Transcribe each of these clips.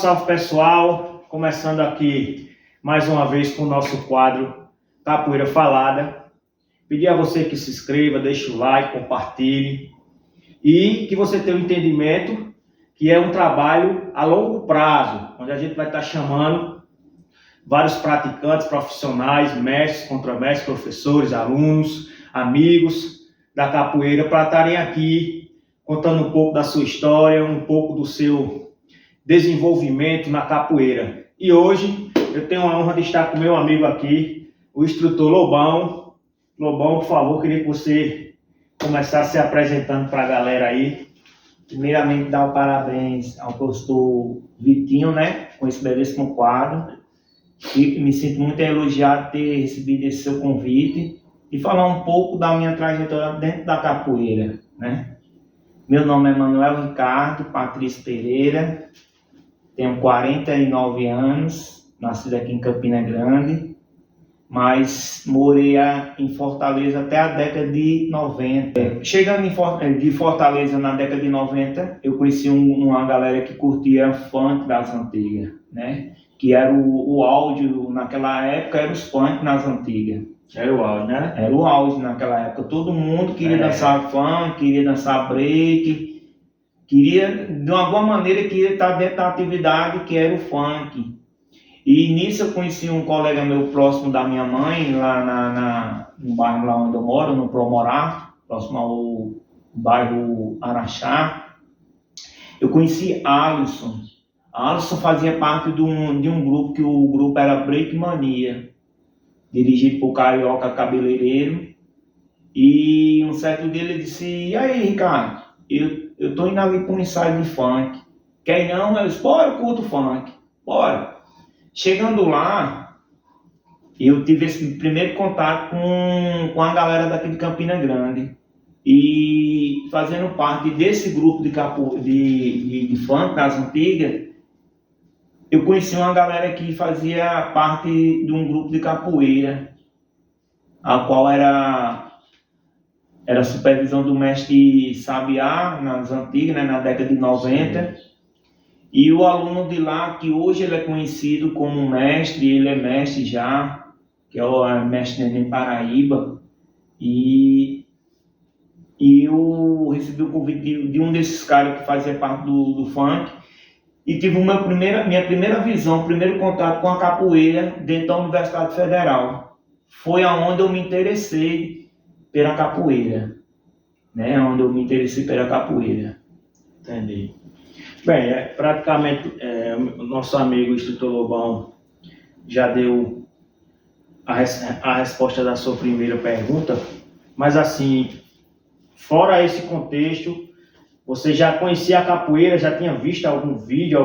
salve pessoal, começando aqui mais uma vez com o nosso quadro Capoeira Falada. Pedir a você que se inscreva, deixe o like, compartilhe e que você tenha um entendimento que é um trabalho a longo prazo, onde a gente vai estar chamando vários praticantes, profissionais, mestres, contramestres, professores, alunos, amigos da capoeira para estarem aqui contando um pouco da sua história, um pouco do seu desenvolvimento na capoeira. E hoje eu tenho a honra de estar com meu amigo aqui, o instrutor Lobão. Lobão, por favor, queria que você começasse se apresentando para a galera aí. Primeiramente, dar o parabéns ao professor Vitinho, né, com esse belíssimo quadro. E me sinto muito elogiado ter recebido esse seu convite e falar um pouco da minha trajetória dentro da capoeira, né? Meu nome é Manuel Ricardo Patrício Pereira, tenho 49 anos, nascido aqui em Campina Grande, mas morei em Fortaleza até a década de 90. Chegando de Fortaleza na década de 90, eu conheci uma galera que curtia funk das antigas, né? Que era o áudio, naquela época, era os funk nas antigas. Era o áudio, né? Era o auge naquela época. Todo mundo queria dançar funk, queria dançar break, queria, de alguma maneira, queria estar dentro da atividade que era o funk. E nisso eu conheci um colega meu próximo da minha mãe, lá no bairro lá onde eu moro, no Promorá, próximo ao bairro Araxá. Eu conheci Alisson. Alisson fazia parte de um grupo, que o grupo era Break Mania, dirigido por Carioca Cabeleireiro. E um certo dia ele disse: "E aí, Ricardo, eu tô indo ali para um ensaio de funk. Quer ir não?" Eu disse: "Bora, eu curto funk, bora." Chegando lá, eu tive esse primeiro contato com a galera daqui de Campina Grande. E fazendo parte desse grupo de funk das antigas, eu conheci uma galera que fazia parte de um grupo de capoeira, a qual era a supervisão do mestre Sabiá, nas antigas, né, na década de 90. Sim. E o aluno de lá, que hoje ele é conhecido como mestre, ele é mestre já, que é o mestre Neném Paraíba. E eu recebi o convite de um desses caras que fazia parte do funk. E tive minha primeira visão, o primeiro contato com a capoeira dentro da Universidade Federal. Foi aonde eu me interessei pela capoeira, né? Onde eu me interessei pela capoeira. Entendi. Bem, praticamente o nosso amigo o instrutor Lobão já deu a resposta da sua primeira pergunta, mas assim, fora esse contexto, você já conhecia a capoeira, já tinha visto algum vídeo,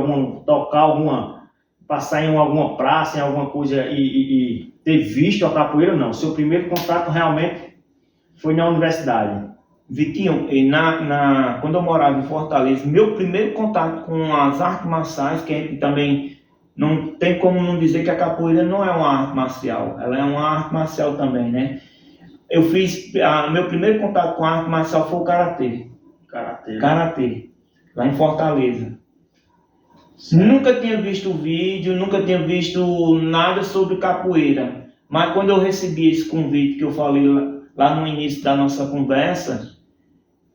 passar em alguma praça, em alguma coisa e ter visto a capoeira? Não, seu primeiro contato realmente foi na universidade. Vitinho, quando eu morava em Fortaleza, meu primeiro contato com as artes marciais, que a gente também não tem como não dizer que a capoeira não é uma arte marcial, ela é uma arte marcial também, né? Meu primeiro contato com a arte marcial foi o karatê. Karatê, lá em Fortaleza. Certo. Nunca tinha visto vídeo, nunca tinha visto nada sobre capoeira, mas quando eu recebi esse convite que eu falei lá no início da nossa conversa,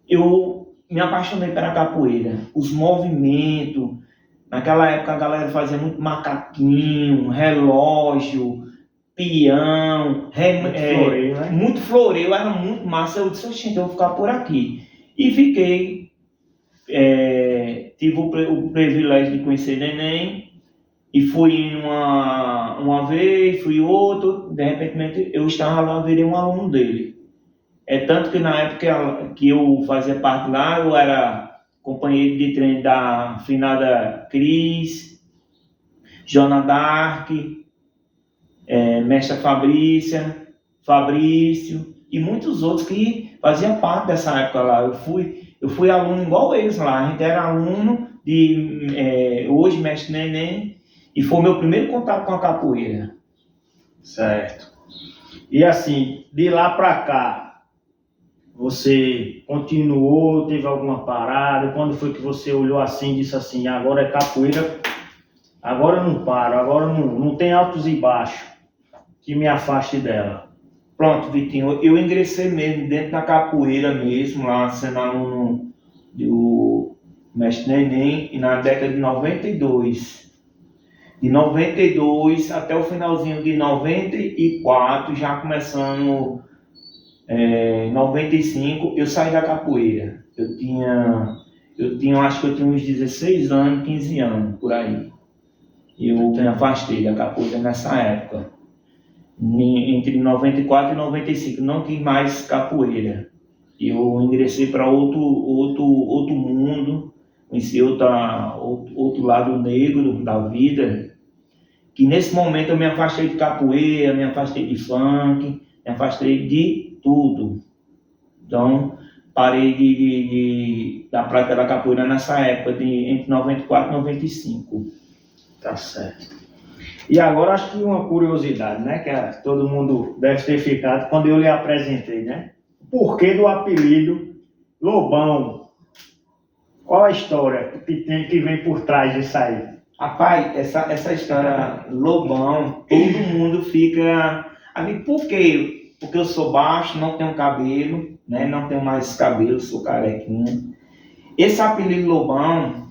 eu me apaixonei pela capoeira, os movimentos. Naquela época a galera fazia muito macaquinho, relógio, peão, muito floreio, era muito massa. Eu disse: "Gente, eu vou ficar por aqui." E fiquei, tive o privilégio de conhecer Neném, e fui uma vez, fui outro, de repente eu estava lá, virei um aluno dele. Tanto que na época que eu fazia parte lá, eu era companheiro de treino da finada Cris, Jona Dark, mestra Fabrício e muitos outros que faziam parte dessa época lá. Eu fui aluno igual eles lá, a gente era aluno de hoje mestre Neném, e foi meu primeiro contato com a capoeira. Certo. E assim, de lá pra cá, você continuou, teve alguma parada? Quando foi que você olhou assim e disse assim: "Agora é capoeira agora eu não paro, agora não tem altos e baixos que me afaste dela. Pronto, Vitinho, eu ingressei mesmo dentro da capoeira mesmo, lá sendo aluno do mestre Neném, e na década de 92. De 92 até o finalzinho de 94, já começando em 95, eu saí da capoeira. Acho que eu tinha uns 16 anos, 15 anos, por aí. Eu me afastei da capoeira nessa época. Entre 94 e 95, não quis mais capoeira. Eu ingressei para outro mundo, conheci outro lado negro da vida, que nesse momento eu me afastei de capoeira, me afastei de funk, me afastei de tudo. Então, parei da prática da capoeira nessa época, entre 94 e 95. Tá certo. E agora acho que uma curiosidade, né, que todo mundo deve ter ficado quando eu lhe apresentei, né? Por que do apelido Lobão? Qual a história que vem por trás disso aí? Rapaz, essa história Lobão, todo mundo fica... Por quê? Porque eu sou baixo, não tenho cabelo, né? Não tenho mais cabelo, sou carequinha. Esse apelido Lobão,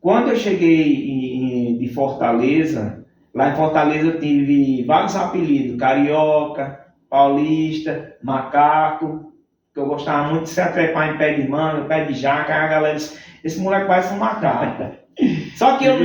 quando eu cheguei de Fortaleza, lá em Fortaleza eu tive vários apelidos, Carioca, Paulista, Macaco, que eu gostava muito de se atrepar em pé de manga, pé de jaca, aí a galera disse, esse moleque parece um macaco. Só que eu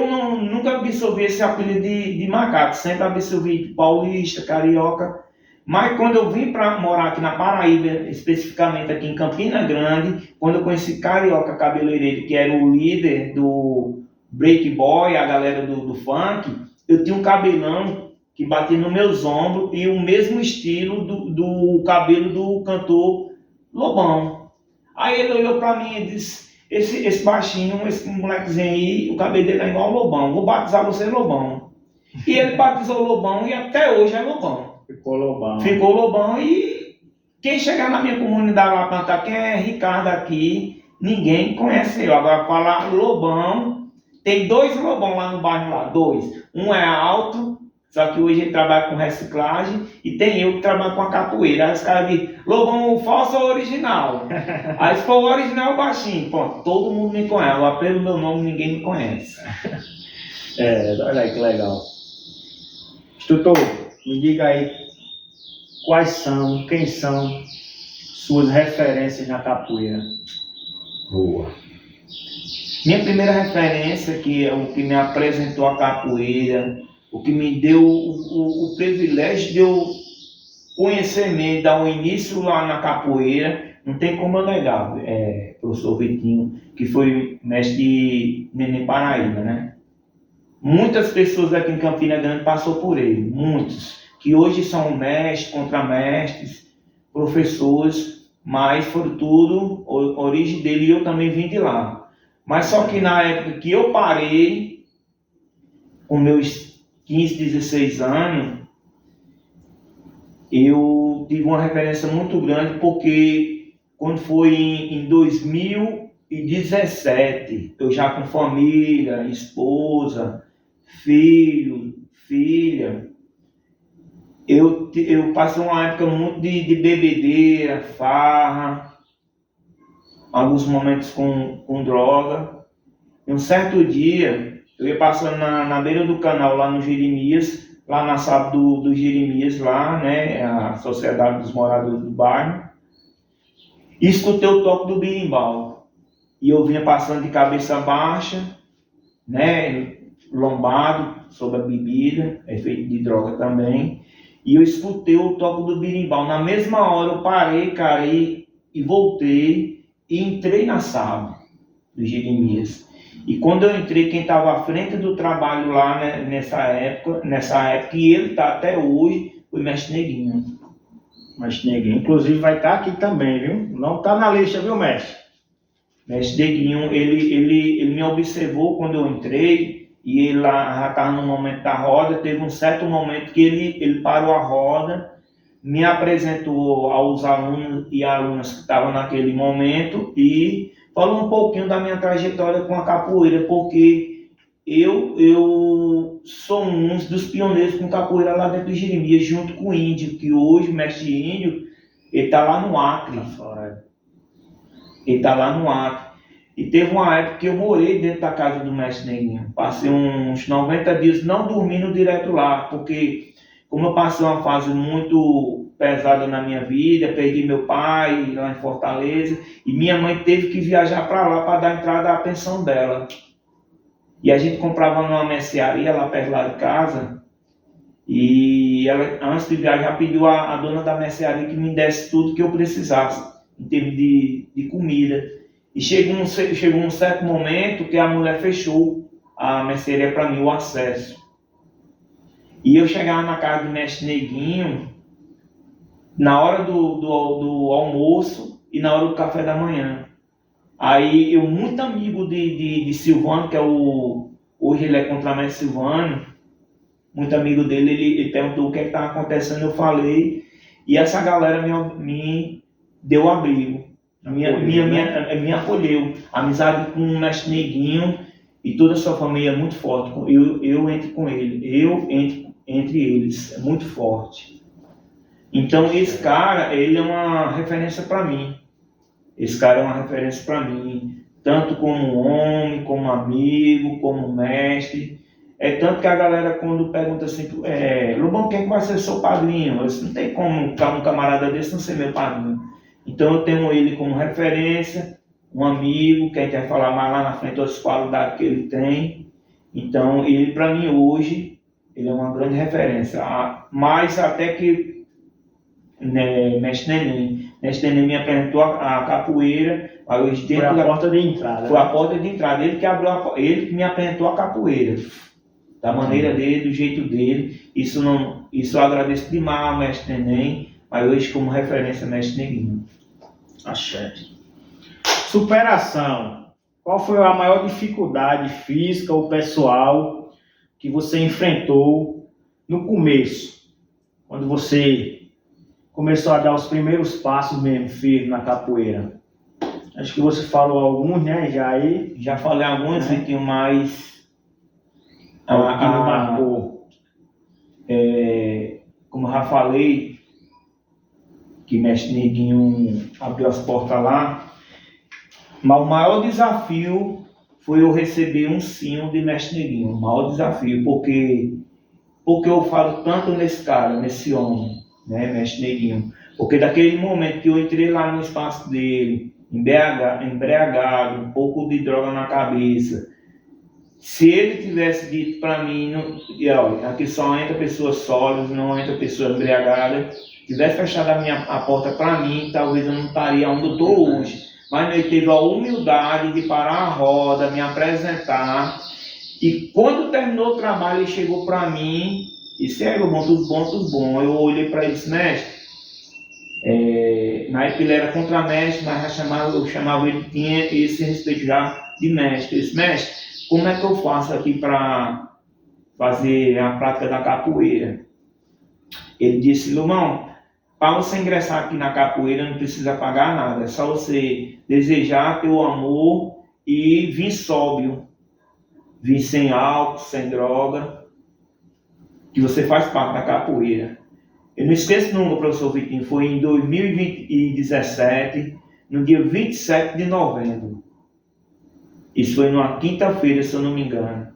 nunca absorvi esse apelido de macaco, sempre absorvi de Paulista, Carioca. Mas quando eu vim para morar aqui na Paraíba, especificamente aqui em Campina Grande, quando eu conheci Carioca Cabeleireiro, que era o líder do break boy, a galera do funk, eu tinha um cabelão que batia nos meus ombros e o mesmo estilo do cabelo do cantor Lobão. Aí ele olhou para mim e disse, esse baixinho, esse molequezinho aí, o cabelo dele é igual ao Lobão, vou batizar você Lobão. E ele batizou o Lobão e até hoje é Lobão. Ficou Lobão. Ficou Lobão e quem chegar na minha comunidade lá plantar, quem é Ricardo aqui, ninguém conhece eu. Agora falar Lobão, tem 2 Lobão lá no bairro lá, 2. Um é alto, só que hoje ele trabalha com reciclagem, e tem eu que trabalho com a capoeira. Aí os caras dizem, Lobão falso ou original? Aí se for o original, baixinho. Pronto, todo mundo me conhece. Agora pelo meu nome ninguém me conhece. Olha aí que legal. Instrutor, me diga aí quem são suas referências na capoeira? Boa. Minha primeira referência, que é o que me apresentou a capoeira, o que me deu o privilégio de eu conhecer mesmo, dar um início lá na capoeira, não tem como eu negar, professor Vitinho, que foi mestre de Neném Paraíba, né? Muitas pessoas aqui em Campina Grande passou por ele, muitos, que hoje são mestres, contramestres, professores, mas foram tudo origem dele e eu também vim de lá. Mas só que na época que eu parei, com meus 15, 16 anos, eu tive uma referência muito grande, porque quando foi em 2017, eu já com família, esposa, filho, filha, eu passei uma época muito de bebedeira, farra, alguns momentos com droga. E um certo dia, eu ia passando na beira do canal, lá no Jeremias, lá na sala do Jeremias, lá, né, a Sociedade dos Moradores do Bairro, e escutei o toque do berimbau. E eu vinha passando de cabeça baixa, né, lombado, sobre a bebida, efeito de droga também, e eu escutei o toque do berimbau. Na mesma hora eu parei, cara, e voltei, e entrei na sala do Jeremias. E quando eu entrei, quem estava à frente do trabalho lá, né, nessa época, e ele está até hoje, foi o Mestre Neguinho. Mestre Neguinho, inclusive vai estar aqui também, viu? Não está na lista, viu, mestre? Mestre Neguinho, ele me observou quando eu entrei, e ele lá já estava no momento da roda. Teve um certo momento que ele parou a roda, me apresentou aos alunos e alunas que estavam naquele momento e falou um pouquinho da minha trajetória com a capoeira, porque eu sou um dos pioneiros com capoeira lá dentro do Jeremias, junto com o Índio, que hoje o mestre Índio, ele está lá no Acre. Ele está lá no Acre. E teve uma época que eu morei dentro da casa do mestre Neguinho. Passei uns 90 dias não dormindo direto lá, porque como eu passei uma fase muito pesada na minha vida, perdi meu pai lá em Fortaleza, e minha mãe teve que viajar para lá para dar entrada à pensão dela. E a gente comprava numa mercearia lá perto lá de casa, e ela, antes de viajar, pediu a dona da mercearia que me desse tudo que eu precisasse, em termos de comida. E chegou um certo momento que a mulher fechou a mercearia para mim, o acesso. E eu chegava na casa do mestre Neguinho na hora do almoço e na hora do café da manhã. Aí eu, muito amigo de Silvano, que é hoje ele é contramestre Silvano, muito amigo dele, ele perguntou o que estava acontecendo, eu falei, e essa galera me deu abrigo, me acolheu. Amizade com o mestre Neguinho e toda a sua família é muito forte. Eu entro com ele, eu entro entre eles, é muito forte. Então esse cara, ele é uma referência para mim. Esse cara é uma referência para mim, tanto como homem, como amigo, como mestre. É tanto que a galera, quando pergunta assim, Lobão, quem vai ser seu padrinho? Eu disse, não tem como um camarada desse não ser meu padrinho. Então eu tenho ele como referência, um amigo, quem quer falar mais lá na frente das qualidades que ele tem. Então ele, para mim, hoje, ele é uma grande referência. Mas até que mestre Neném me apresentou a capoeira. Hoje foi a porta de entrada. Foi a porta de entrada. Ele que me apresentou a capoeira. Da maneira dele, do jeito dele. Isso eu agradeço demais ao mestre Neném, mas hoje como referência mestre Neguinho. Axé. Superação. Qual foi a maior dificuldade física ou pessoal que você enfrentou no começo? Quando você começou a dar os primeiros passos mesmo, firme na capoeira. Acho que você falou alguns, né? Já falei alguns, e tinha mais... que me marcou. Como eu já falei, que mestre Neguinho abriu as portas lá, mas o maior desafio foi eu receber um sim de mestre Neguinho. O maior desafio, porque eu falo tanto nesse cara, nesse homem, né, mestre Neguinho. Porque daquele momento que eu entrei lá no espaço dele, embriagado, um pouco de droga na cabeça, se ele tivesse dito para mim, olha, aqui só entra pessoas sólidas, não entra pessoas embriagadas, tivesse fechado a porta para mim, talvez eu não estaria onde eu estou hoje. Mas ele teve a humildade de parar a roda, me apresentar, e quando terminou o trabalho, ele chegou para mim e disse, Lobão, tudo bom. Eu olhei para ele e disse, mestre, na época ele era contramestre, mas eu chamava ele, tinha esse respeito já de mestre. Eu disse, mestre, como é que eu faço aqui para fazer a prática da capoeira? Ele disse, Lobão, para você ingressar aqui na capoeira não precisa pagar nada, é só você desejar teu amor e vir sóbrio, vir sem álcool, sem droga, que você faz parte da capoeira. Eu não esqueço nunca, professor Vitinho, foi em 2017, no dia 27 de novembro. Isso foi numa quinta-feira, se eu não me engano.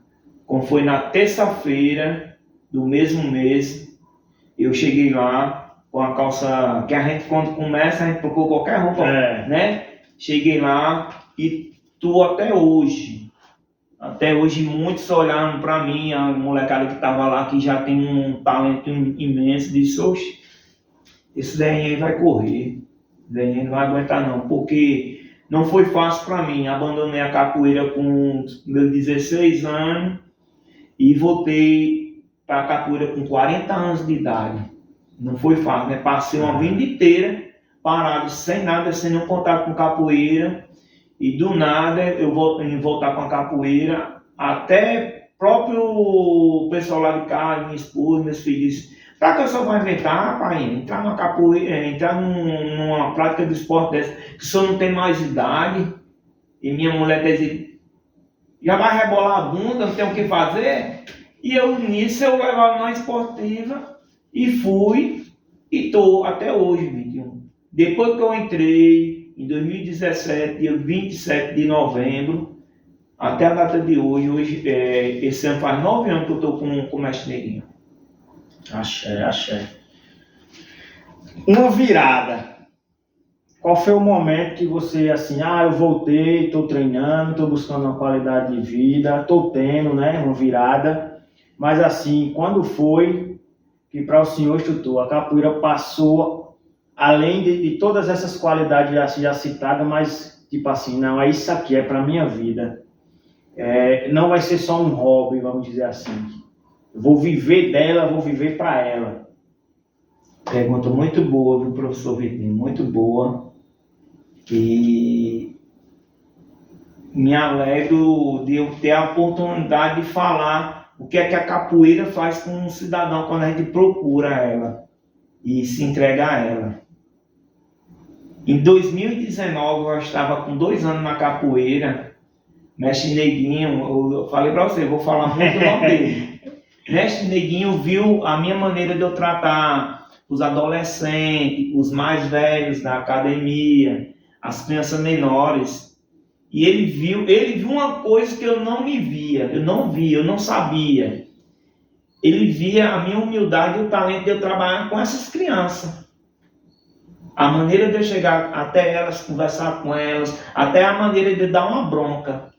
Como foi na terça-feira do mesmo mês, eu cheguei lá com a calça, que a gente quando começa, a gente procura qualquer roupa, né? Cheguei lá e tô até hoje muitos olharam para mim, a molecada que estava lá, que já tem um talento imenso, disse, oxe, esse daí aí vai correr, esse daí não vai aguentar não, porque não foi fácil para mim. Abandonei a capoeira com meus 16 anos e voltei para a capoeira com 40 anos de idade. Não foi fácil, né? Passei uma vida inteira parado, sem nada, sem nenhum contato com capoeira. E do nada eu vou voltar com a capoeira. Até próprio pessoal lá de casa, minha esposa, meus filhos, para que eu só vou inventar, pai, entrar numa capoeira, entrar numa prática de esporte dessa, que o senhor não tem mais idade. E minha mulher quer dizer, já vai rebolar a bunda, não tem o que fazer. E eu levava na esportiva e fui e estou até hoje, 21. Depois que eu entrei em 2017, dia 27 de novembro, até a data de hoje, esse ano faz 9 anos que eu estou com o Mestre Neguinho. Axé. Uma virada. Qual foi o momento que você, assim, eu voltei, estou treinando, estou buscando uma qualidade de vida, estou tendo, né, uma virada, mas assim, quando foi que para o senhor instrutor, a capoeira passou, além de todas essas qualidades já citadas, mas tipo assim, não, é isso aqui, é para minha vida. Não vai ser só um hobby, vamos dizer assim. Eu vou viver dela, vou viver para ela. Pergunta muito boa, viu, professor Vitinho? Muito boa. E me alegro de eu ter a oportunidade de falar o que é que a capoeira faz com um cidadão quando a gente procura ela e se entrega a ela. Em 2019, eu estava com 2 anos na capoeira. Mestre Neguinho, eu falei para você, eu vou falar muito mal dele. Mestre Neguinho viu a minha maneira de eu tratar os adolescentes, os mais velhos da academia, as crianças menores. E ele viu uma coisa que eu não me via, eu não sabia. Ele via a minha humildade e o talento de eu trabalhar com essas crianças. A maneira de eu chegar até elas, conversar com elas, até a maneira de dar uma bronca.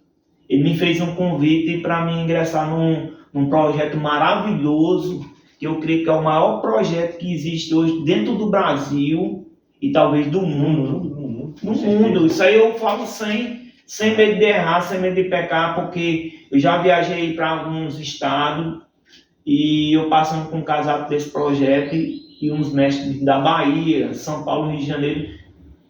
Ele me fez um convite para me ingressar num projeto maravilhoso, que eu creio que é o maior projeto que existe hoje dentro do Brasil e talvez do mundo. No mundo. Isso aí eu falo sem medo de errar, sem medo de pecar, porque eu já viajei para alguns estados e eu passando com um casado desse projeto e uns mestres da Bahia, São Paulo, Rio de Janeiro,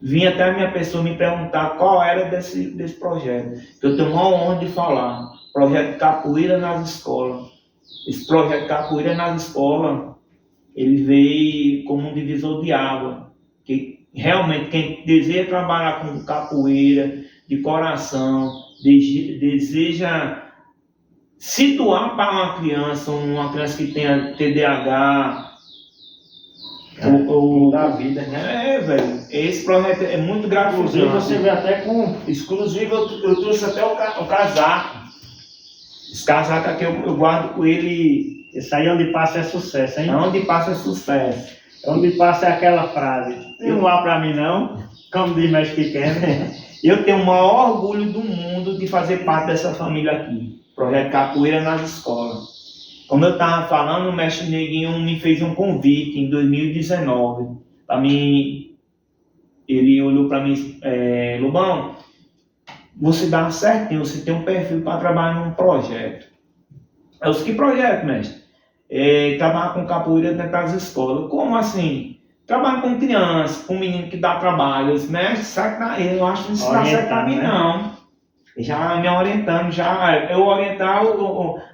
vinha até a minha pessoa me perguntar qual era desse projeto. Eu tenho uma honra de falar. Projeto Capoeira nas Escolas. Esse projeto Capoeira nas Escolas, ele veio como um divisor de água. Que realmente quem deseja trabalhar com capoeira de coração, deseja se doar para uma criança que tenha TDAH, da vida, né? Velho. Esse projeto é muito gratificante. Inclusive, você vê até com... Exclusivo, eu trouxe até o casaco. Esse casaco aqui eu guardo com ele. Esse aí onde passa é sucesso, hein? Onde passa é sucesso. Onde passa é aquela frase. Não há pra mim não, como diz mais pequeno. Eu tenho o maior orgulho do mundo de fazer parte dessa família aqui. Projeto Capoeira nas Escolas. Como eu estava falando, o Mestre Neguinho me fez um convite em 2019. Para mim, ele olhou para mim, Lobão, você dá certinho, você tem um perfil para trabalhar num projeto. Eu disse, que projeto, mestre? Trabalhar com capoeira dentro das escolas. Como assim? Trabalhar com criança, com menino que dá trabalho. Eu disse, mestre, eu acho que isso não dá certo para mim, né? Não. Já me orientando, eu orientar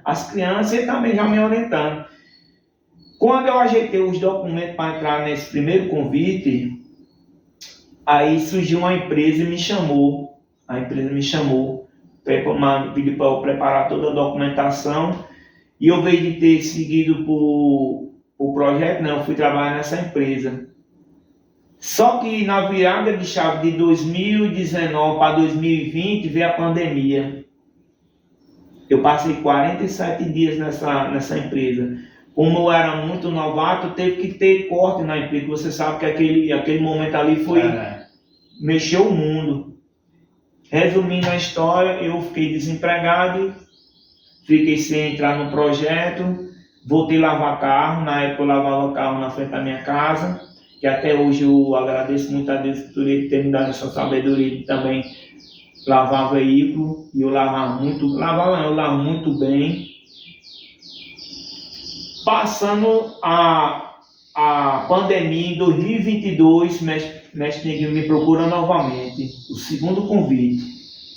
as crianças e também já me orientando. Quando eu ajeitei os documentos para entrar nesse primeiro convite, aí surgiu uma empresa e me chamou. A empresa me chamou, pediu para eu preparar toda a documentação e eu veio de ter seguido o projeto, eu fui trabalhar nessa empresa. Só que na virada de chave de 2019 para 2020 veio a pandemia. Eu passei 47 dias nessa empresa. Como eu era muito novato, teve que ter corte na empresa. Você sabe que aquele momento ali mexeu o mundo. Resumindo a história, eu fiquei desempregado, fiquei sem entrar no projeto, voltei a lavar carro. Na época eu lavava carro na frente da minha casa, que até hoje eu agradeço muito a Deus por ele ter me dado essa sabedoria de também lavar veículo. E eu lavo muito bem. Passando a pandemia em 2022, Mestre Neguinho me procura novamente, o segundo convite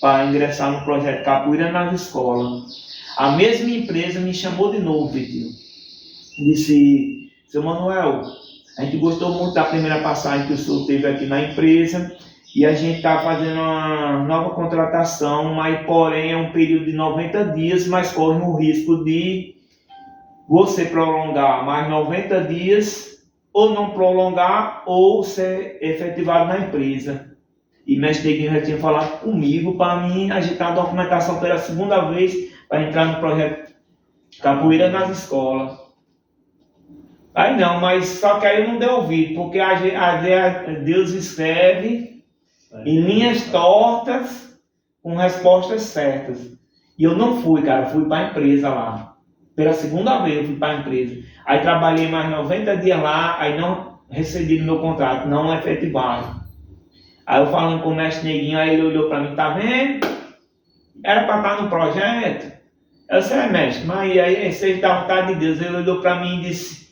para ingressar no projeto Capoeira nas Escolas. A mesma empresa me chamou de novo, Vitinho. Disse, seu Manuel, a gente gostou muito da primeira passagem que o senhor teve aqui na empresa e a gente está fazendo uma nova contratação, mas porém é um período de 90 dias, mas corre o risco de você prolongar mais 90 dias, ou não prolongar, ou ser efetivado na empresa. E mestre Neguinho já tinha falado comigo para mim agitar a documentação pela segunda vez para entrar no projeto Capoeira nas Escolas. Aí não, mas só que aí eu não dei ouvido, porque Deus escreve em linhas tortas com respostas certas. E eu não fui, cara, fui para a empresa lá. Pela segunda vez eu fui para a empresa. Aí trabalhei mais 90 dias lá, aí não recebi no meu contrato, não efetivado. Aí eu falando com o mestre Neguinho, aí ele olhou para mim, tá vendo? Era para estar no projeto. Eu disse, mestre, mas aí seja da vontade de Deus. Ele olhou para mim e disse,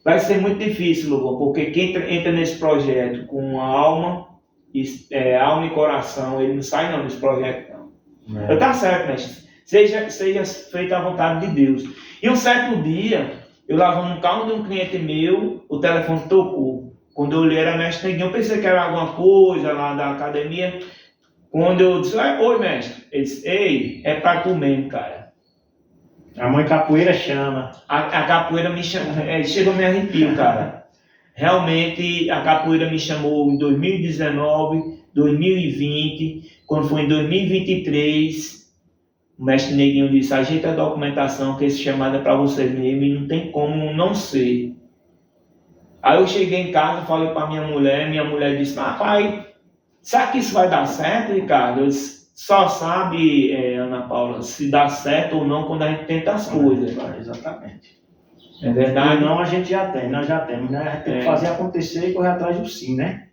vai ser muito difícil, Lugão, porque quem entra nesse projeto com alma e coração, ele não sai não desse projeto não. Eu, tá certo, mestre. Seja feita a vontade de Deus. E um certo dia, eu lavando um carro de um cliente meu, o telefone tocou. Quando eu olhei era mestre Neguinho, eu pensei que era alguma coisa lá da academia. Quando eu disse, oi mestre, ele disse, ei, é pra tu mesmo, cara. A mãe capoeira chama. A capoeira me chama, chega a me arrepio, cara. Realmente a capoeira me chamou em 2019, 2020, quando foi em 2023, o mestre Neguinho disse, ajeita a documentação que esse chamado é para você mesmo e não tem como não ser. Aí eu cheguei em casa, falei para minha mulher disse, pai, será que isso vai dar certo, Ricardo? Eu disse, só sabe, Ana Paula, se dá certo ou não quando a gente tenta as coisas. Exatamente. É verdade? Não, a gente já tem, nós já temos, né? A gente tem que fazer acontecer e correr atrás do sim, né?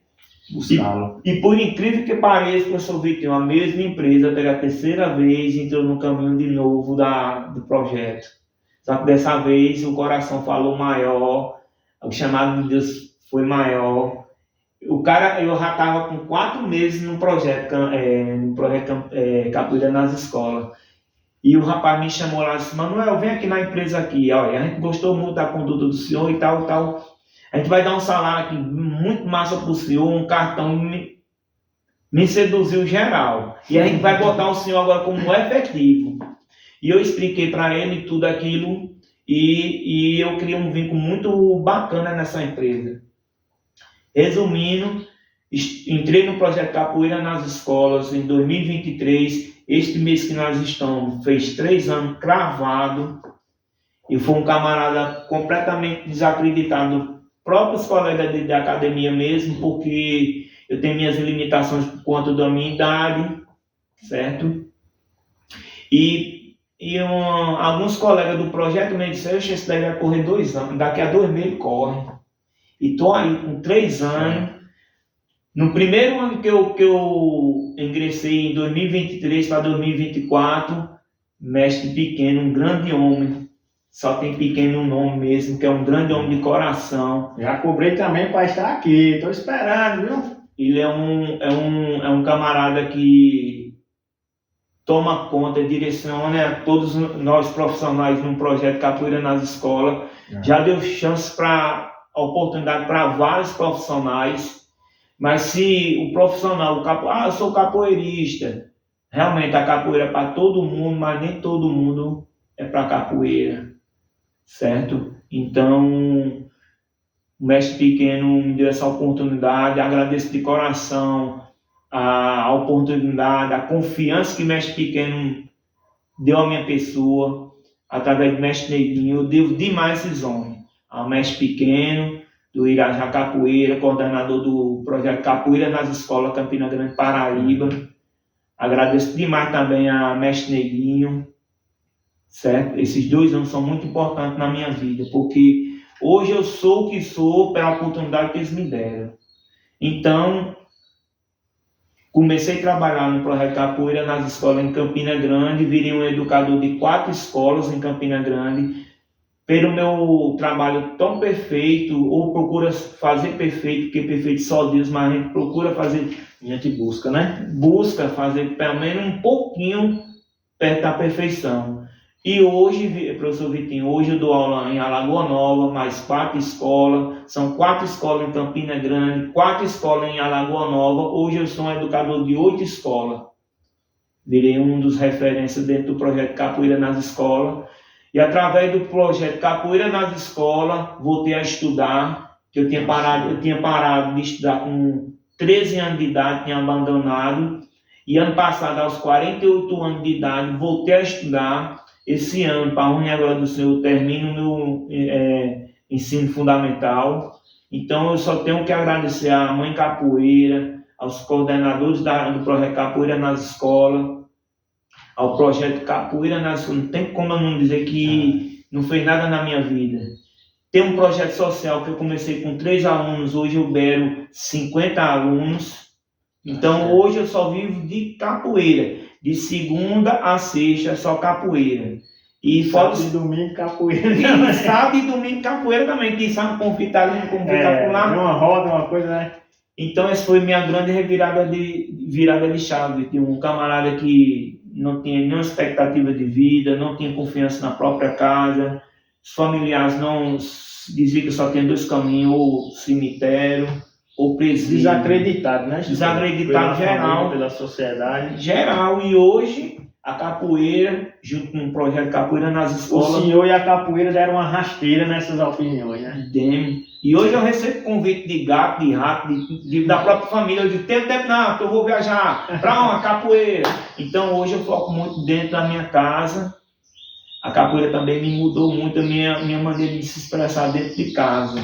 Buscá-lo. E por incrível que pareça, eu sou vítima, a mesma empresa pela terceira vez entrou no caminho de novo do projeto. Só que dessa vez o coração falou maior, o chamado de Deus foi maior. O cara, eu já estava com 4 meses no projeto Capoeira nas Escolas. E o rapaz me chamou lá e disse, Manuel, vem aqui na empresa aqui, olha, a gente gostou muito da conduta do senhor e tal. A gente vai dar um salário aqui muito massa pro senhor, um cartão me seduziu geral. E a gente vai botar o senhor agora como efetivo. E eu expliquei para ele tudo aquilo e eu criei um vínculo muito bacana nessa empresa. Resumindo, entrei no projeto Capoeira nas Escolas em 2023. Este mês que nós estamos, fez 3 anos cravado. E foi um camarada completamente desacreditado, próprios colegas da academia mesmo, porque eu tenho minhas limitações por conta da minha idade, certo? E alguns colegas do projeto me disseram, esse daí vai correr 2 anos, daqui a 2 meses ele corre. E estou aí com 3 anos. No primeiro ano que eu ingressei, em 2023 para 2024, mestre Pequeno, um grande homem, só tem Pequeno no nome mesmo, que é um grande homem de coração. Já cobrei também para estar aqui, estou esperando, viu? Ele é um camarada que toma conta, direciona todos nós profissionais num projeto Capoeira nas Escolas. Já deu chance oportunidade para vários profissionais. Mas se o profissional, eu sou capoeirista, realmente a capoeira é para todo mundo, mas nem todo mundo é para capoeira, certo? Então, o mestre Pequeno me deu essa oportunidade, agradeço de coração a oportunidade, a confiança que o mestre Pequeno deu à minha pessoa, através do mestre Neguinho. Eu devo demais esses homens, ao mestre Pequeno, do Irajá Capoeira, coordenador do projeto Capoeira nas Escolas Campina Grande, Paraíba. Agradeço demais também a mestre Neguinho, certo? Esses 2 anos são muito importantes na minha vida, porque hoje eu sou o que sou pela oportunidade que eles me deram. Então, comecei a trabalhar no projeto Capoeira nas Escolas em Campina Grande, virei um educador de 4 escolas em Campina Grande, pelo meu trabalho tão perfeito, ou procura fazer perfeito, porque perfeito só Deus, mas a gente procura fazer, a gente busca, né? Busca fazer pelo menos um pouquinho perto da perfeição. E hoje, professor Vitinho, hoje eu dou aula em Alagoa Nova, mais 4 escolas, são 4 escolas em Campina Grande, 4 escolas em Alagoa Nova. Hoje eu sou um educador de 8 escolas. Virei um dos referências dentro do projeto Capoeira nas Escolas. E através do projeto Capoeira nas Escolas, voltei a estudar, que eu tinha parado de estudar com 13 anos de idade, tinha abandonado. E ano passado, aos 48 anos de idade, voltei a estudar. Esse ano, para a honra agora do Senhor, eu termino no ensino fundamental. Então, eu só tenho que agradecer à Mãe Capoeira, aos coordenadores do projeto Capoeira nas Escolas, ao projeto Capoeira nas Escolas. Não tem como eu não dizer que não fez nada na minha vida. Tem um projeto social que eu comecei com 3 alunos, hoje eu bero 50 alunos. Então, hoje eu só vivo de capoeira. De segunda a sexta, só capoeira. E sábado e domingo, capoeira. E sábado e domingo, capoeira também. Quem sabe confitar ali, confitar por lá. Uma roda, uma coisa, né? Então, essa foi minha grande virada de chave. Tinha um camarada que não tinha nenhuma expectativa de vida, não tinha confiança na própria casa. Os familiares não diziam que só tinha 2 caminhos, ou cemitério, ou presídio. Desacreditado, né? Desacreditado geral. Pela sociedade. Geral. E hoje, a capoeira, junto com o projeto Capoeira nas Escolas... O senhor e a capoeira deram uma rasteira nessas opiniões, né? E hoje eu recebo convite de gato, de rato, da própria família. Eu digo, tem tempo não, que eu vou viajar para uma capoeira. Então hoje eu foco muito dentro da minha casa. A capoeira também me mudou muito a minha maneira de se expressar dentro de casa.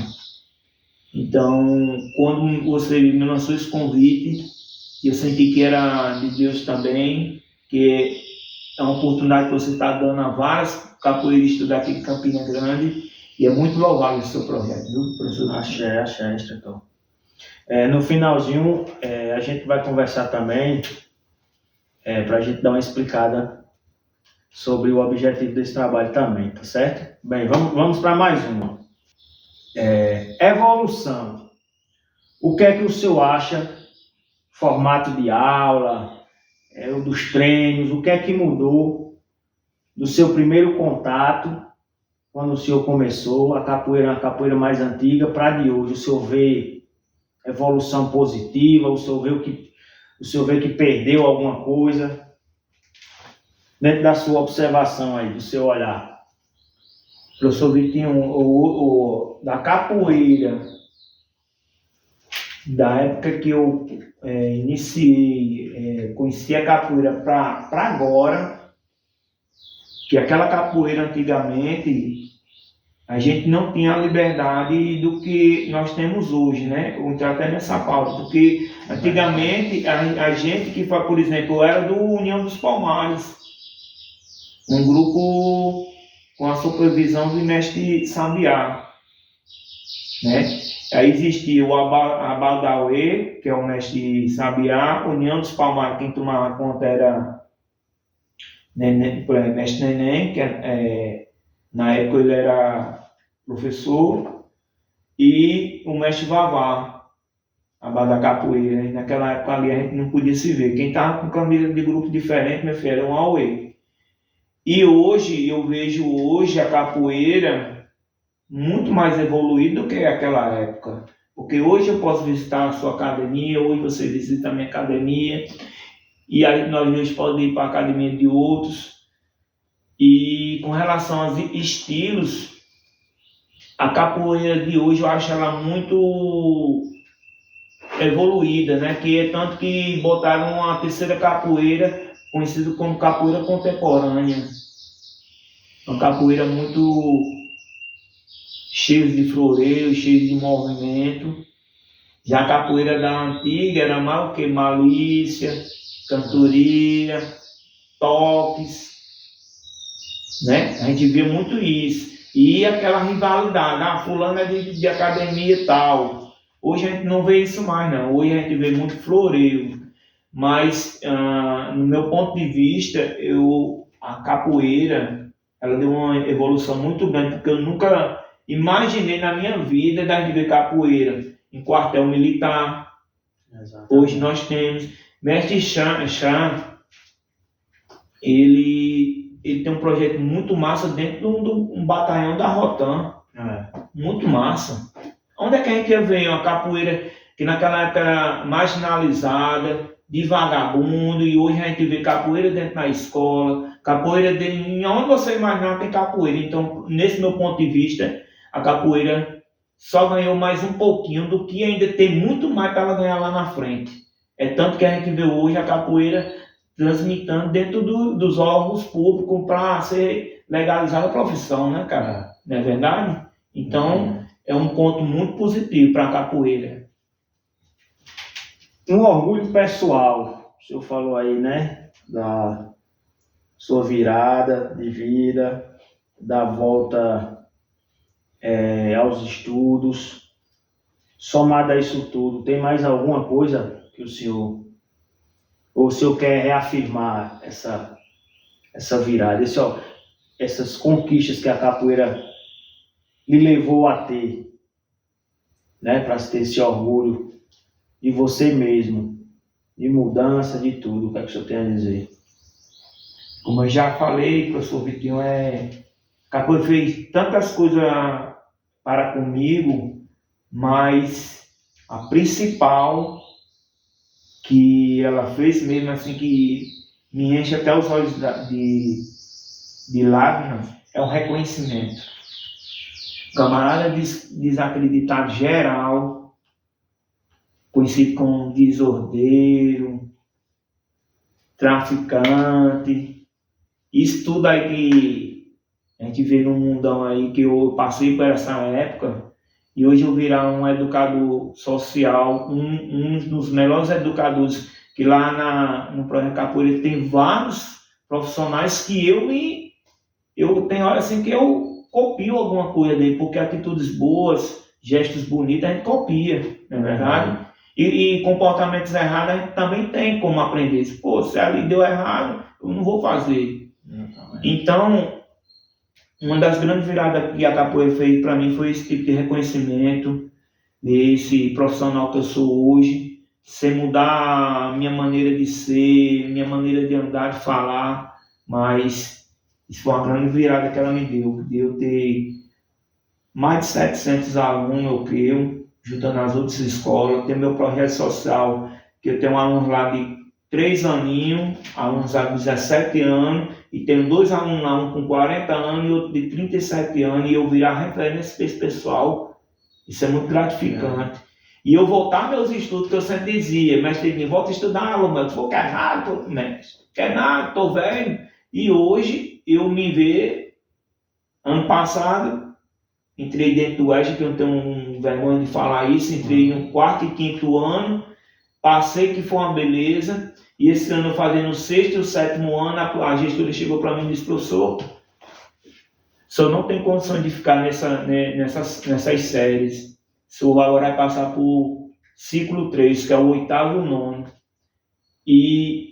Então, quando você me lançou esse convite, eu senti que era de Deus também, que é uma oportunidade que você está dando a vários capoeiristas daqui de Campina Grande, e é muito louvável esse seu projeto, viu, professor? Axé, instrutor. No finalzinho, a gente vai conversar também, para a gente dar uma explicada sobre o objetivo desse trabalho também, tá certo? Bem, vamos para mais uma. Evolução. O que é que o senhor acha? Formato de aula, dos treinos, o que é que mudou do seu primeiro contato, quando o senhor começou a capoeira mais antiga, para de hoje? O senhor vê evolução positiva? O senhor vê que perdeu alguma coisa? Dentro da sua observação aí, do seu olhar. Professor Vitinho, da capoeira, da época que eu conheci a capoeira para agora, que aquela capoeira antigamente, a gente não tinha a liberdade do que nós temos hoje, né? Vou entrar até nessa pauta, porque antigamente a gente que foi, por exemplo, eu era do União dos Palmares, um grupo com a supervisão do mestre Sabiá, né? Aí existia o Abadauê, que é o mestre Sabiá, União dos Palmares, quem tomava conta era mestre Neném, que na época ele era professor, e o mestre Vavá, a base da capoeira. E naquela época ali a gente não podia se ver. Quem estava com camisa de grupo diferente, meu filho, era um Auê. E hoje, eu vejo a capoeira muito mais evoluída do que aquela época. Porque hoje eu posso visitar a sua academia, hoje você visita a minha academia, e aí nós podemos ir para a academia de outros. E com relação aos estilos, a capoeira de hoje eu acho ela muito evoluída, né? Que é tanto que botaram uma terceira capoeira, conhecida como capoeira contemporânea. Uma capoeira muito cheia de floreio, cheia de movimento. Já a capoeira da antiga era mais o que? Malícia, cantoria, toques, né? A gente via muito isso. E aquela rivalidade, fulano é de academia e tal. Hoje a gente não vê isso mais, não. Hoje a gente vê muito floreio. Mas, no meu ponto de vista, a capoeira, ela deu uma evolução muito grande, porque eu nunca imaginei na minha vida da gente ver capoeira em quartel militar. Exatamente. Hoje nós temos mestre Chan, ele ele tem um projeto muito massa dentro de um batalhão da Rotan. Muito massa. Onde é que a gente ia ver uma capoeira que naquela época era marginalizada, de vagabundo, e hoje a gente vê capoeira dentro da escola, capoeira em onde você imaginar tem capoeira. Então, nesse meu ponto de vista, a capoeira só ganhou mais um pouquinho do que ainda tem muito mais para ela ganhar lá na frente. É tanto que a gente vê hoje a capoeira transmitando dentro dos órgãos públicos para ser legalizada a profissão, né, cara? Não é verdade? Então, é um ponto muito positivo para a capoeira. Um orgulho pessoal, o senhor falou aí, né, da sua virada de vida, da volta aos estudos. Somado a isso tudo, tem mais alguma coisa que o senhor, ou o senhor quer reafirmar essa virada, essas conquistas que a capoeira lhe levou a ter, né, para ter esse orgulho de você mesmo, de mudança, de tudo, o que é que o senhor tem a dizer? Como eu já falei, professor Vitinho, capoeira fez tantas coisas para comigo, mas a principal que ela fez mesmo assim, que me enche até os olhos de lágrimas, é o reconhecimento. Camarada desacreditado geral, conhecido como desordeiro, traficante, isso tudo aí que a gente vê no mundão aí, que eu passei por essa época, e hoje eu virar um educador social, um dos melhores educadores, que lá no Projeto Capoeira tem vários profissionais que eu tenho hora assim que eu copio alguma coisa dele, porque atitudes boas, gestos bonitos, a gente copia, não é verdade? E comportamentos errados a gente também tem como aprender. Pô, se ali deu errado, eu não vou fazer. Então, uma das grandes viradas que a capoeira fez para mim foi esse tipo de reconhecimento desse profissional que eu sou hoje, sem mudar a minha maneira de ser, minha maneira de andar, de falar, mas isso foi uma grande virada que ela me deu, de eu ter mais de 700 alunos, eu creio, juntando as outras escolas, ter meu projeto social, que eu tenho alunos lá de 3 aninhos, alunos lá de 17 anos, e tenho 2 alunos lá, um com 40 anos e outro de 37 anos, e eu virar referência para esse pessoal, isso é muito gratificante. E eu voltar meus estudos, que eu sempre dizia, mestre, volta a estudar, aluno, eu vou quer nada, mestre, quer nada, estou velho, e hoje eu me vejo, ano passado, entrei dentro do EJA, que eu não tenho vergonha de falar isso, entrei no 4º e 5º ano, passei que foi uma beleza, e esse ano fazendo o 6º e o 7º ano, a gestora chegou para mim e disse, professor, o senhor não tem condição de ficar nessas séries, o senhor agora vai passar por ciclo 3, que é o 8º e o 9º, e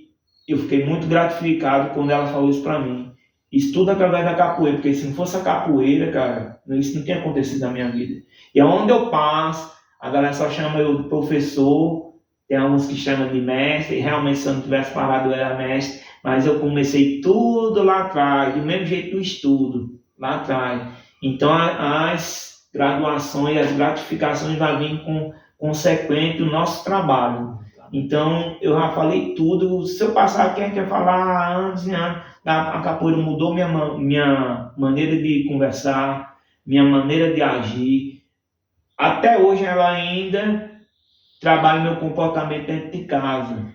eu fiquei muito gratificado quando ela falou isso para mim. Isso tudo através da capoeira, porque se não fosse a capoeira, cara, isso não tinha acontecido na minha vida. E aonde eu passo, a galera só chama eu de professor, tem alguns que chamam de mestre, e realmente se eu não tivesse parado eu era mestre, mas eu comecei tudo lá atrás, do mesmo jeito do estudo, lá atrás. Então as graduações, as gratificações vão vir com consequente do nosso trabalho. Então eu já falei tudo, se eu passar aqui a gente vai falar anos e anos. A capoeira mudou minha maneira de conversar, minha maneira de agir. Até hoje ela ainda trabalha meu comportamento dentro de casa.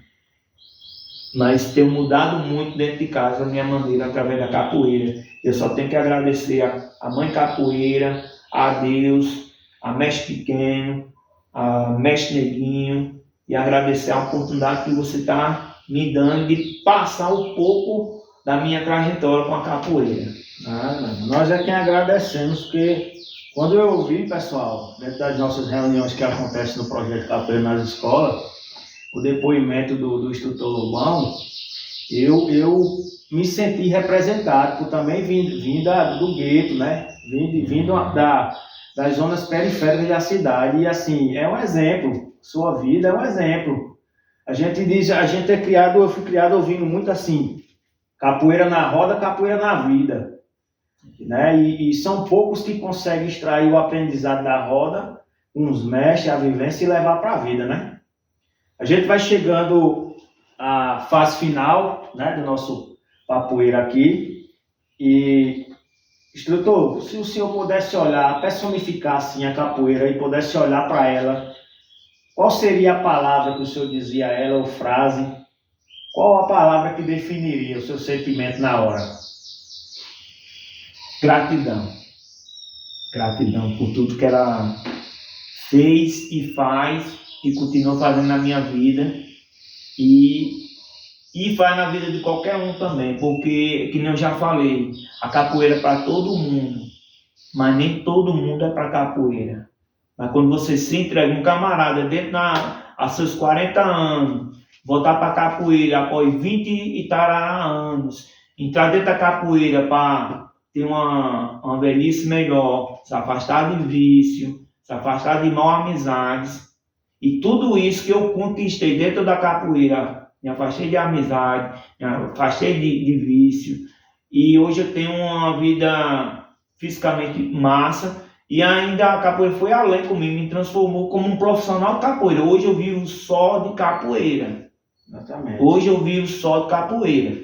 Mas tenho mudado muito dentro de casa a minha maneira através da capoeira. Eu só tenho que agradecer a mãe capoeira, a Deus, a mestre Pequeno, a mestre Neguinho, e agradecer a oportunidade que você está me dando de passar um pouco da minha trajetória com a capoeira. Nós é quem agradecemos, porque quando eu ouvi, pessoal, dentro das nossas reuniões que acontecem no Projeto Capoeira nas escolas, o depoimento do instrutor Lobão, eu me senti representado, por também vindo do gueto, né? Vindo das zonas periféricas da cidade, e assim, é um exemplo, sua vida é um exemplo. A gente é criado, eu fui criado ouvindo muito assim, Capoeira na roda, capoeira na vida. Né? E são poucos que conseguem extrair o aprendizado da roda, uns mestres, a vivência e levar para a vida, né? A gente vai chegando à fase final, né, do nosso Papoeira aqui. E, instrutor, se o senhor pudesse olhar, personificar assim a capoeira e pudesse olhar para ela, qual seria a palavra que o senhor dizia a ela, ou frase? Qual a palavra que definiria o seu sentimento na hora? Gratidão. Gratidão por tudo que ela fez e faz e continua fazendo na minha vida e faz na vida de qualquer um também, porque, que nem eu já falei, a capoeira é para todo mundo, mas nem todo mundo é para capoeira. Mas quando você se entrega, um camarada dentro a seus 40 anos, voltar para a capoeira após 20 e tarará anos, entrar dentro da capoeira para ter uma velhice melhor, se afastar de vício, se afastar de mal amizades, e tudo isso que eu conquistei dentro da capoeira, me afastei de amizade, me afastei de vício, e hoje eu tenho uma vida fisicamente massa, e ainda a capoeira foi além comigo, me transformou como um profissional de capoeira. Hoje eu vivo só de capoeira. Exatamente. Hoje eu vivo só de capoeira.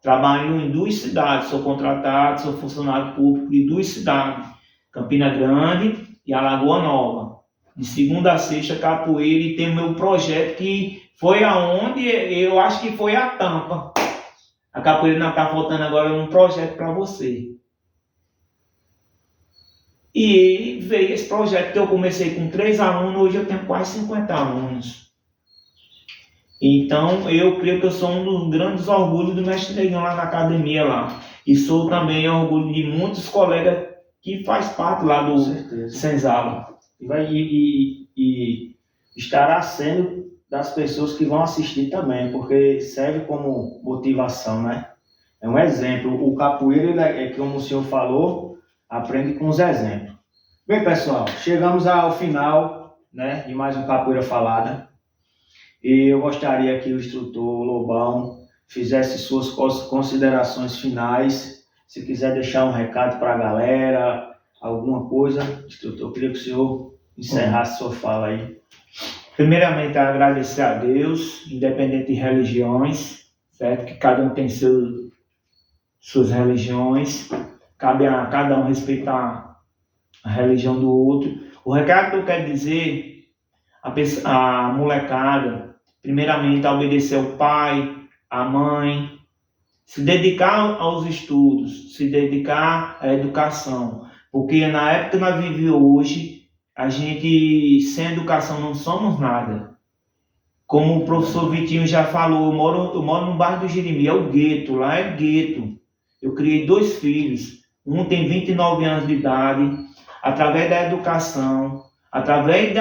Trabalho em 2 cidades, sou contratado, sou funcionário público de 2 cidades, Campina Grande e Alagoa Nova. De segunda a sexta, capoeira, e tem o meu projeto que foi aonde eu acho que foi a tampa. A capoeira não está faltando agora um projeto para você. E veio esse projeto que eu comecei com 3 alunos, hoje eu tenho quase 50 alunos. Então, eu creio que eu sou um dos grandes orgulhos do Mestre Negão lá na academia lá. E sou também orgulho de muitos colegas que faz parte lá do Senzala. E estará sendo das pessoas que vão assistir também, porque serve como motivação, né? É um exemplo. O capoeira, é como o senhor falou, aprende com os exemplos. Bem, pessoal, chegamos ao final, né, de mais um Capoeira Falada. E eu gostaria que o instrutor Lobão fizesse suas considerações finais. Se quiser deixar um recado para a galera, alguma coisa, instrutor, eu queria que o senhor encerrasse sua fala aí. Primeiramente, agradecer a Deus, independente de religiões, certo? Que cada um tem suas religiões, cabe a cada um respeitar a religião do outro. O recado que eu quero dizer, a molecada, primeiramente, a obedecer ao pai, à mãe, se dedicar aos estudos, se dedicar à educação, porque na época que nós vivemos hoje, a gente, sem educação, não somos nada. Como o professor Vitinho já falou, eu moro no bairro do Jirimi, é o gueto, lá é gueto. Eu criei 2 filhos, um tem 29 anos de idade, através da educação, através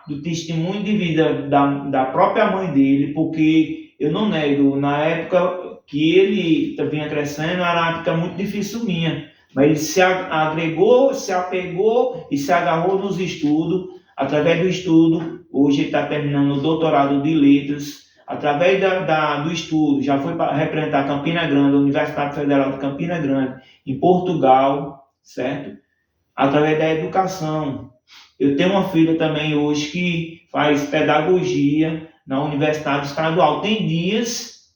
do testemunho de vida da própria mãe dele, porque eu não nego, na época que ele vinha crescendo, era uma época muito difícil minha, mas ele se agregou, se apegou e se agarrou nos estudos. Através do estudo, hoje ele está terminando o doutorado de letras. Através do estudo, já foi para representar Campina Grande, a Universidade Federal de Campina Grande, em Portugal, certo? Através da educação. Eu tenho uma filha também hoje que faz pedagogia na Universidade Estadual. Tem dias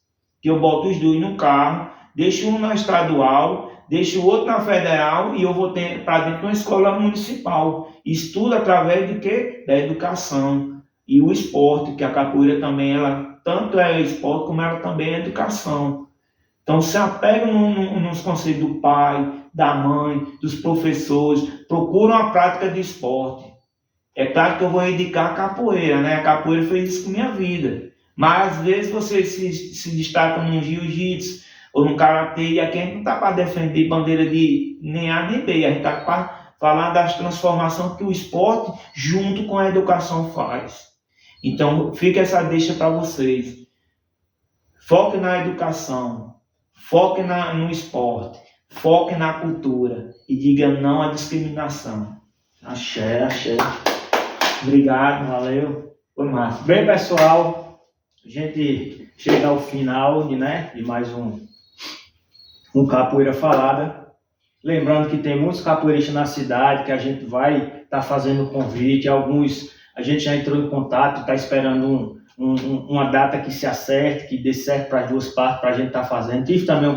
que eu boto os 2 no carro, deixo um na estadual, deixo o outro na federal e eu vou para dentro de uma escola municipal. Estudo através de quê? Da educação. E o esporte, que a capoeira também, ela tanto é esporte como ela também é educação. Então se apega nos conselhos do pai, da mãe, dos professores, procura uma prática de esporte. É claro que eu vou indicar a capoeira, né? A capoeira fez isso com a minha vida. Mas às vezes você se destaca no jiu-jitsu ou no karatê, e aqui a gente não está para defender bandeira de nem A nem B, a gente está para falar das transformações que o esporte junto com a educação faz. Então fica essa deixa para vocês. Foque na educação, foque no esporte, foque na cultura e diga não à discriminação. Axé, axé. Obrigado. Valeu. Foi massa. Bem, pessoal, a gente chega ao final de mais um Capoeira Falada. Lembrando que tem muitos capoeiristas na cidade que a gente vai estar fazendo convite. Alguns a gente já entrou em contato, está esperando uma data que se acerte, que dê certo para as duas partes, para a gente estar fazendo. Tive também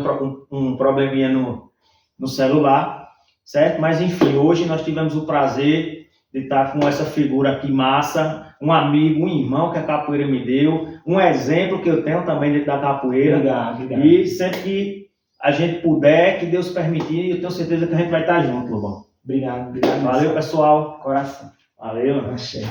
um probleminha no celular, certo? Mas enfim, hoje nós tivemos o prazer de estar com essa figura aqui massa, um amigo, um irmão que a capoeira me deu, um exemplo que eu tenho também dentro da capoeira. Obrigado. E sempre que a gente puder, que Deus permitir, eu tenho certeza que a gente vai estar junto, Lobão. Obrigado. Valeu, pessoal. Coração. Valeu. Achei.